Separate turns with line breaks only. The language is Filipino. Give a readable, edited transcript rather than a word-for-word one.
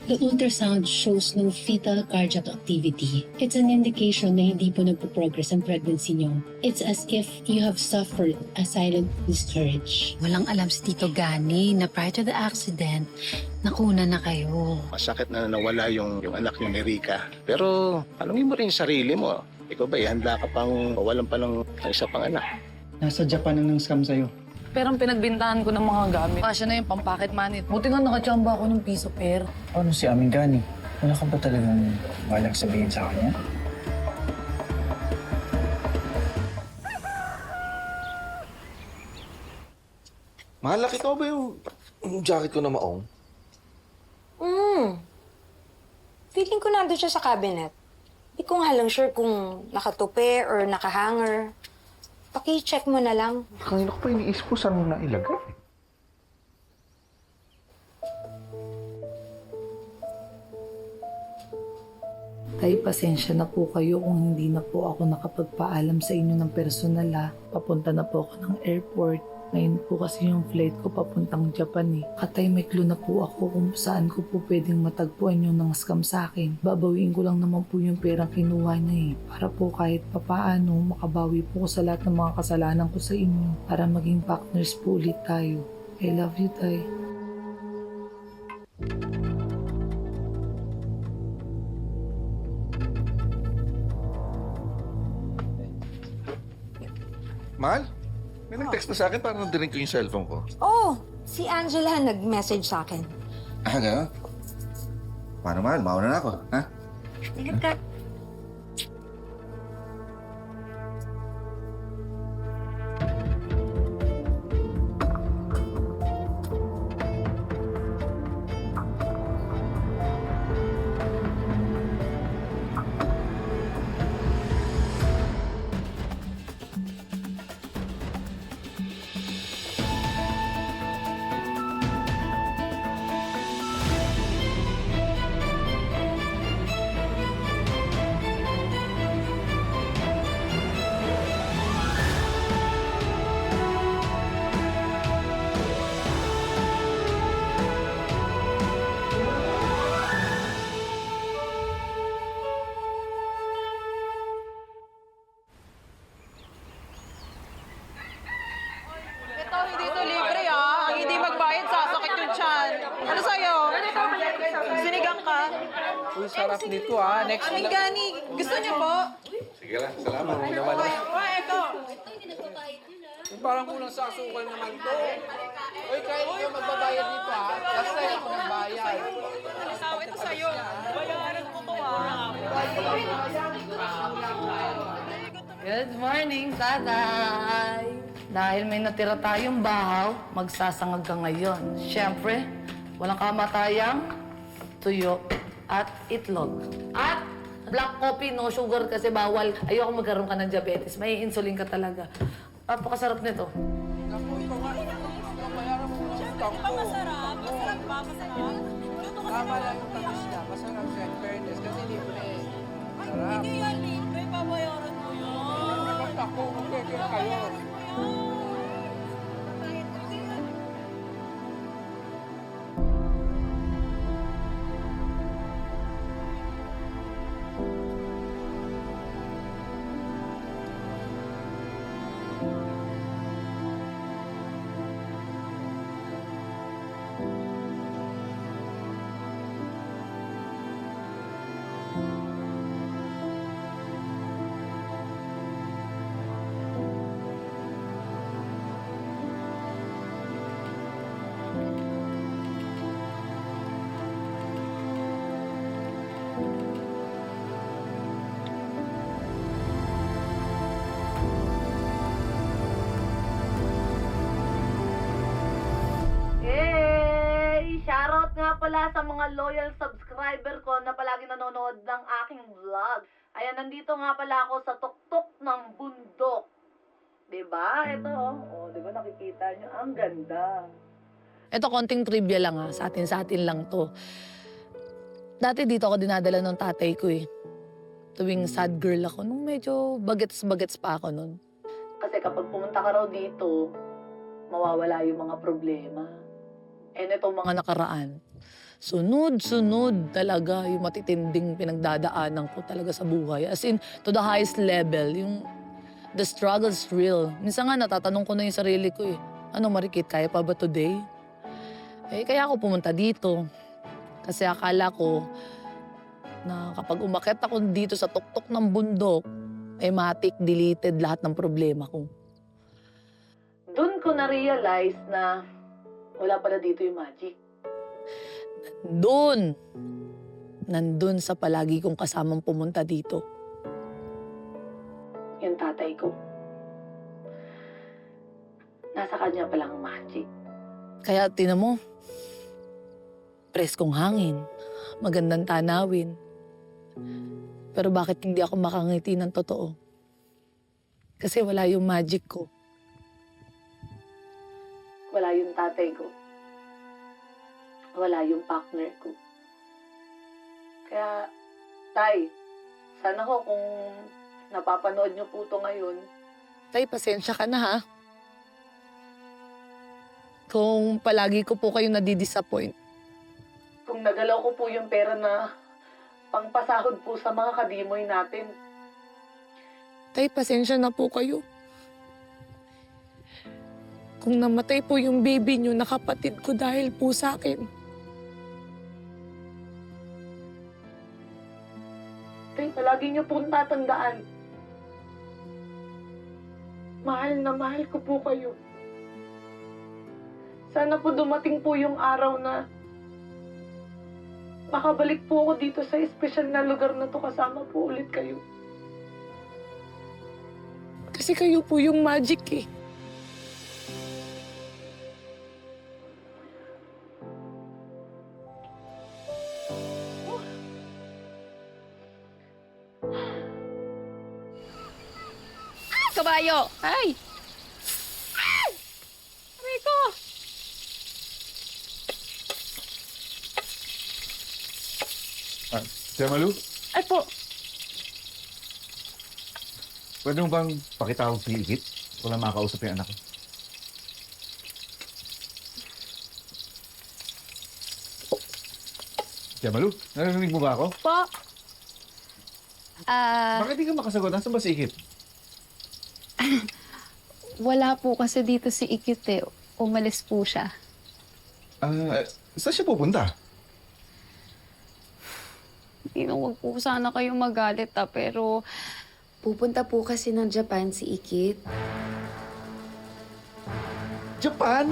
The ultrasound shows no fetal cardiac activity. It's an indication na hindi po nagpo-progress ang pregnancy niyo. It's as if you have suffered a silent miscarriage.
Walang alam si Tito Gani na prior to the accident, nakuna na kayo.
Masakit na nawala yung anak niyo ni Rica. Pero tanungin mo rin yung sarili mo. Ikaw ba, handa ka pang mawalan pa ng isa pang anak?
Nasa Japan ang scam sa'yo.
Pero ang pinagbintahan ko ng mga gamit, kasya na yung pang-pocket money. Buti nga nakachamba ako ng piece of air.
Ano si Aming Gani? Wala ka ba talagang walang sabihin sa kanya?
Mahal, nakita mo ba yung jacket ko na maong?
Feeling ko nandun siya sa cabinet. Hindi ko nga lang sure kung nakatupi or nakahanger. Paki-check mo na lang.
Kanina ko pa iniisip ko saan mo na ilagay.
Tay, pasensya na po kayo kung hindi na po ako nakapagpaalam sa inyo ng personal Papunta na po ako ng airport. Ngayon po kasi yung flight ko papuntang Japan Katay, may clue na po ako kung saan ko po pwedeng matagpuan yung nang scam sa akin. Babawiin ko lang naman po yung perang kinuha niya Para po kahit papaano, makabawi po ko sa lahat ng mga kasalanan ko sa inyo. Para maging partners po ulit tayo. I love you, Tay.
Mahal? May nag-text na sa akin para nadirin ko yung cellphone ko.
Oh, si Angela nag-message sa akin.
Ah, gano'n? Paano, Mahal? Mauna na ako, ha?
Ingat ka.
Ito, hindi ito libre Ang hindi magbayad, sasakit yung tiyan. Ano sa'yo? Sinigang ka?
Uy, sarap nito Next
Aming Gani, gusto niyo po?
Sige lang, salamat.
Ito.
Parang kulang sa asukal naman to. Uy, kahit ikaw magbabayad nito Last time ako nagbayad.
Ito sa'yo. Bayaran mo to
Good morning, tatay! Dahil may natira tayong bahaw, magsasangag ka ngayon. Siyempre, walang kamatayang tuyo at itlog. At black coffee, no sugar kasi bawal. Ayoko magkaroon ka ng diabetes. May insulin ka talaga. Napakasarap nito.
Naku, ito nga. Bayaran mo ng utang ko.
Masarap. Masarap ba? Masarap?
Tama lang yung tamis niya. Masarap siya. In fairness. Kasi libre. Sarap.
Hindi yan libre. Babayaran mo yun.
Ako, magkikil kayo.
Shoutout nga pala sa mga loyal subscriber ko na palagi nanonood ng aking vlog. Ayan, nandito nga pala ako sa tuktok ng bundok. Diba? Ito, diba nakikita nyo? Ang ganda. Ito, konting trivia lang sa atin lang to. Dati dito ako dinadala ng tatay ko Tuwing sad girl ako, nung medyo bagets-bagets pa ako nun. Kasi kapag pumunta ka raw dito, mawawala yung mga problema. Itong mga nakaraan,
sunod-sunod talaga yung matitinding pinagdadaanan ko talaga sa buhay. As in, to the highest level, yung the struggle's real. Minsan nga natatanong ko na yung sarili ko eh, ano Marikit, kaya pa ba today? Eh, kaya ako pumunta dito. Kasi akala ko na kapag umakyat ako dito sa tuktok ng bundok, eh matik deleted lahat ng problema ko.
Doon ko na-realize na wala pala dito yung magic.
Nandun sa palagi kong kasamang pumunta dito.
Yung tatay ko. Nasa kanya palang magic.
Kaya tinan mo, preskong hangin, magandang tanawin. Pero bakit hindi ako makangiti ng totoo? Kasi wala yung magic ko.
Wala yung tatay ko. Wala yung partner ko. Kaya, Tay, sana ho kung napapanood niyo po ito ngayon,
Tay, pasensya ka na ha. Kung palagi ko po kayo nadidisappoint.
kung nagalaw ko po yung pera na pangpasahod po sa mga kadimoy natin.
Tay, pasensya na po kayo. Kung namatay po yung baby niyo na kapatid ko dahil po sa akin.
Tay, palagi niyo pong tatandaan. Mahal na mahal ko po kayo. Sana po dumating po yung araw na makabalik po ako dito sa espesyal na lugar na to kasama po ulit kayo.
Kasi kayo po yung magic eh.
Kabayo! Ay! Ay! Aray ko!
Tia Malu,
Ay po!
pwede mo bang pakitawag si Ikit? Wala makakausap yung anak ko. Tia Malu, narinig mo ba ako?
Po!
Bakit di ka makasagot? Nasaan ba si Ikit?
Wala po kasi dito si Ikit eh. Umalis po siya.
Saan siya pupunta?
Huwag po sana kayo magalit pero pupunta po kasi ng Japan si Ikit.
Japan?